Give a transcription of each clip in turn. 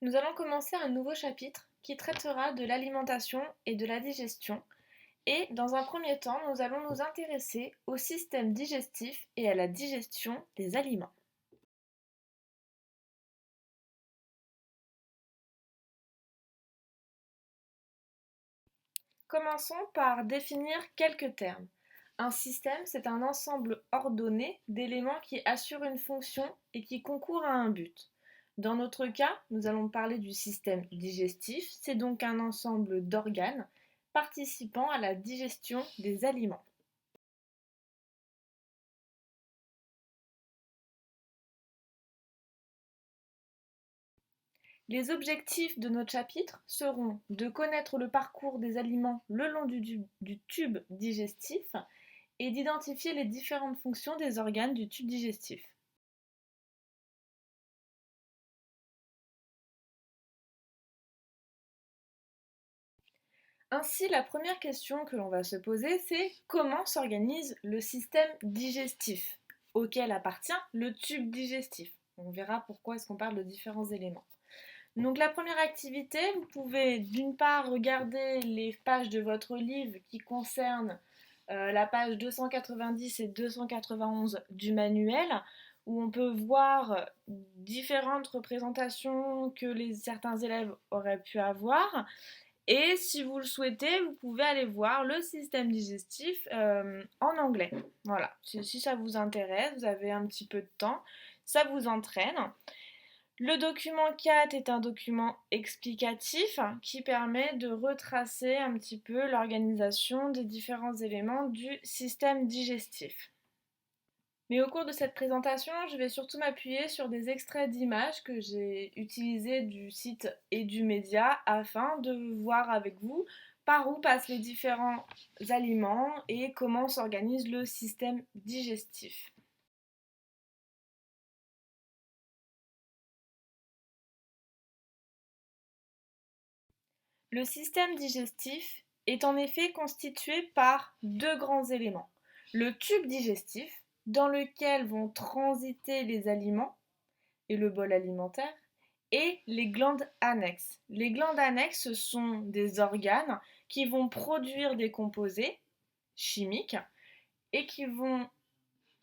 Nous allons commencer un nouveau chapitre qui traitera de l'alimentation et de la digestion. Et dans un premier temps, nous allons nous intéresser au système digestif et à la digestion des aliments. Commençons par définir quelques termes. Un système, c'est un ensemble ordonné d'éléments qui assurent une fonction et qui concourent à un but. Dans notre cas, nous allons parler du système digestif, c'est donc un ensemble d'organes participant à la digestion des aliments. Les objectifs de notre chapitre seront de connaître le parcours des aliments le long du tube digestif et d'identifier les différentes fonctions des organes du tube digestif. Ainsi, la première question que l'on va se poser, c'est comment s'organise le système digestif, auquel appartient le tube digestif. On verra pourquoi est-ce qu'on parle de différents éléments. Donc la première activité, vous pouvez d'une part regarder les pages de votre livre qui concernent la page 290 et 291 du manuel, où on peut voir différentes représentations que certains élèves auraient pu avoir. Et si vous le souhaitez, vous pouvez aller voir le système digestif en anglais. Voilà, si ça vous intéresse, vous avez un petit peu de temps, ça vous entraîne. Le document 4 est un document explicatif qui permet de retracer un petit peu l'organisation des différents éléments du système digestif. Mais au cours de cette présentation, je vais surtout m'appuyer sur des extraits d'images que j'ai utilisés du site et du média afin de voir avec vous par où passent les différents aliments et comment s'organise le système digestif. Le système digestif est en effet constitué par deux grands éléments. Le tube digestif, dans lequel vont transiter les aliments, et le bol alimentaire, et les glandes annexes. Les glandes annexes sont des organes qui vont produire des composés chimiques et qui vont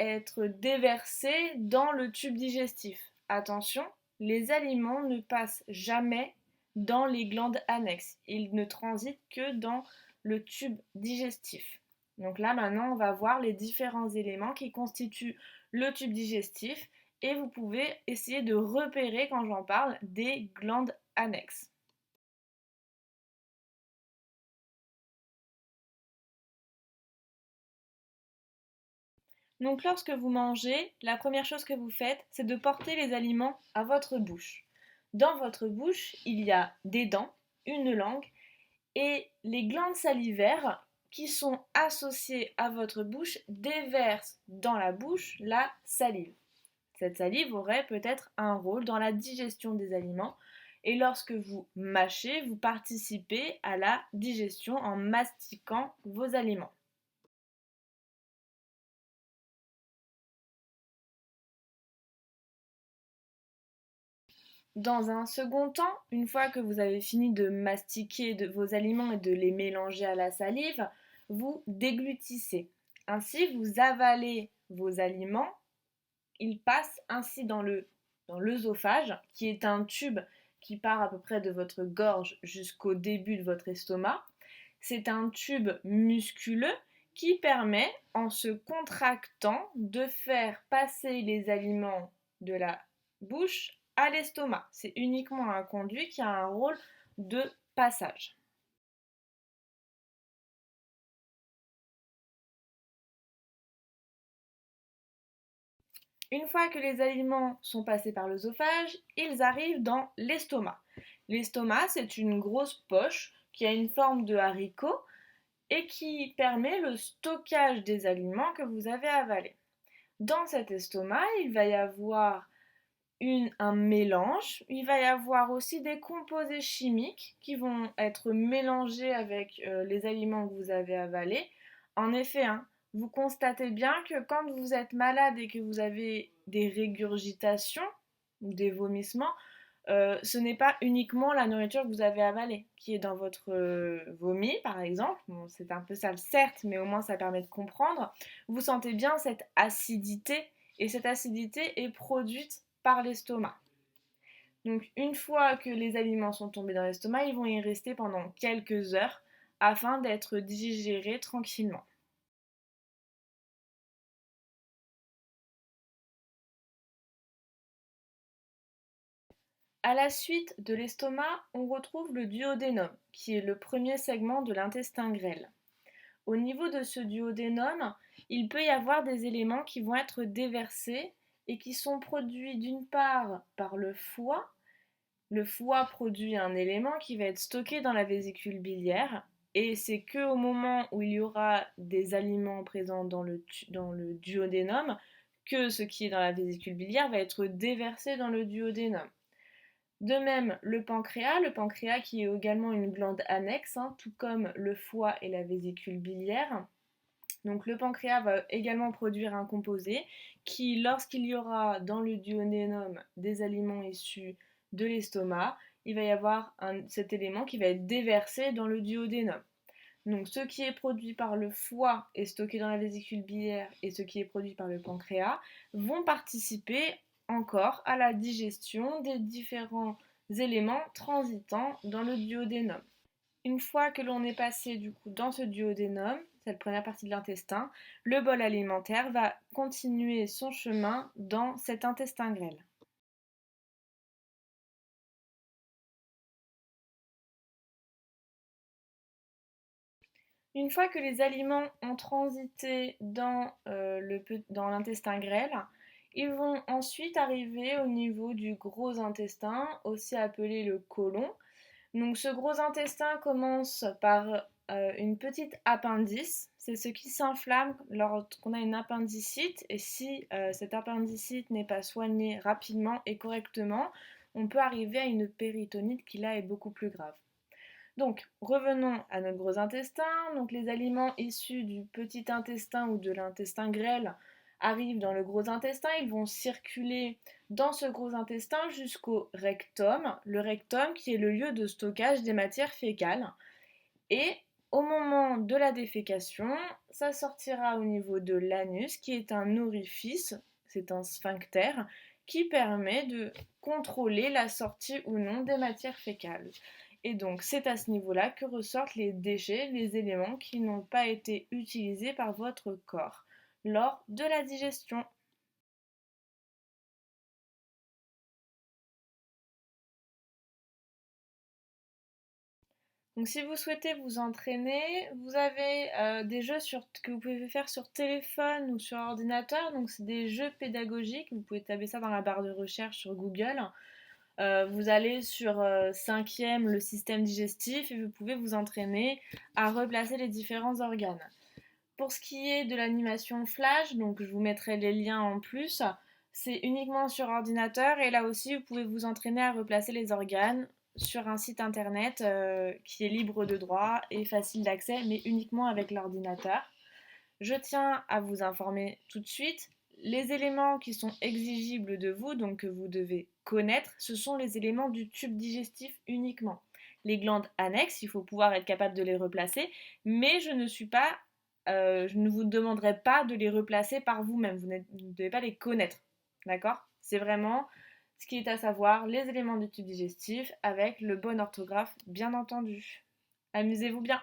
être déversés dans le tube digestif. Attention, les aliments ne passent jamais dans les glandes annexes. Ils ne transitent que dans le tube digestif. Donc là, maintenant, on va voir les différents éléments qui constituent le tube digestif et vous pouvez essayer de repérer, quand j'en parle, des glandes annexes. Donc lorsque vous mangez, la première chose que vous faites, c'est de porter les aliments à votre bouche. Dans votre bouche, il y a des dents, une langue et les glandes salivaires qui sont associées à votre bouche déversent dans la bouche la salive. Cette salive aurait peut-être un rôle dans la digestion des aliments et lorsque vous mâchez, vous participez à la digestion en mastiquant vos aliments. Dans un second temps, une fois que vous avez fini de mastiquer vos aliments et de les mélanger à la salive, vous déglutissez. Ainsi, vous avalez vos aliments. Ils passent ainsi dans l'œsophage, qui est un tube qui part à peu près de votre gorge jusqu'au début de votre estomac. C'est un tube musculeux qui permet, en se contractant, de faire passer les aliments de la bouche à l'estomac. C'est uniquement un conduit qui a un rôle de passage. Une fois que les aliments sont passés par l'œsophage, ils arrivent dans l'estomac. L'estomac, c'est une grosse poche qui a une forme de haricot et qui permet le stockage des aliments que vous avez avalés. Dans cet estomac, il va y avoir un mélange, il va y avoir aussi des composés chimiques qui vont être mélangés avec les aliments que vous avez avalés. En effet, hein, vous constatez bien que quand vous êtes malade et que vous avez des régurgitations ou des vomissements, ce n'est pas uniquement la nourriture que vous avez avalée qui est dans votre vomi, par exemple. Bon, c'est un peu sale, certes, mais au moins ça permet de comprendre. Vous sentez bien cette acidité, et cette acidité est produite par l'estomac. Donc une fois que les aliments sont tombés dans l'estomac, ils vont y rester pendant quelques heures afin d'être digérés tranquillement. À la suite de l'estomac, on retrouve le duodénum, qui est le premier segment de l'intestin grêle. Au niveau de ce duodénum, il peut y avoir des éléments qui vont être déversés et qui sont produits d'une part par le foie. Le foie produit un élément qui va être stocké dans la vésicule biliaire, et c'est qu'au moment où il y aura des aliments présents dans le duodénum que ce qui est dans la vésicule biliaire va être déversé dans le duodénum. De même, le pancréas qui est également une glande annexe, hein, tout comme le foie et la vésicule biliaire. Donc le pancréas va également produire un composé qui, lorsqu'il y aura dans le duodénum des aliments issus de l'estomac, il va y avoir cet élément qui va être déversé dans le duodénum. Donc ce qui est produit par le foie est stocké dans la vésicule biliaire, et ce qui est produit par le pancréas vont participer encore à la digestion des différents éléments transitant dans le duodénum. Une fois que l'on est passé du coup dans ce duodénum, cette première partie de l'intestin, le bol alimentaire va continuer son chemin dans cet intestin grêle. Une fois que les aliments ont transité dans l'intestin grêle, ils vont ensuite arriver au niveau du gros intestin, aussi appelé le côlon. Donc ce gros intestin commence par une petite appendice. C'est ce qui s'inflamme lorsqu'on a une appendicite. Et si cette appendicite n'est pas soignée rapidement et correctement, on peut arriver à une péritonite qui là est beaucoup plus grave. Donc revenons à notre gros intestin. Donc les aliments issus du petit intestin ou de l'intestin grêle arrivent dans le gros intestin. Ils vont circuler dans ce gros intestin jusqu'au rectum, le rectum qui est le lieu de stockage des matières fécales. Et au moment de la défécation, ça sortira au niveau de l'anus, qui est un orifice, c'est un sphincter, qui permet de contrôler la sortie ou non des matières fécales. Et donc c'est à ce niveau-là que ressortent les déchets, les éléments qui n'ont pas été utilisés par votre corps lors de la digestion. Donc si vous souhaitez vous entraîner, vous avez des jeux que vous pouvez faire sur téléphone ou sur ordinateur. Donc c'est des jeux pédagogiques. Vous pouvez taper ça dans la barre de recherche sur Google. Vous allez sur cinquième, le système digestif, et vous pouvez vous entraîner à replacer les différents organes. Pour ce qui est de l'animation flash, donc je vous mettrai les liens en plus, c'est uniquement sur ordinateur, et là aussi vous pouvez vous entraîner à replacer les organes sur un site internet qui est libre de droit et facile d'accès, mais uniquement avec l'ordinateur. Je tiens à vous informer tout de suite, les éléments qui sont exigibles de vous, donc que vous devez connaître, ce sont les éléments du tube digestif uniquement. Les glandes annexes, il faut pouvoir être capable de les replacer, mais je ne vous demanderai pas de les replacer par vous-même, vous ne devez pas les connaître, d'accord? C'est vraiment ce qui est à savoir, les éléments du tube digestif avec le bon orthographe, bien entendu. Amusez-vous bien!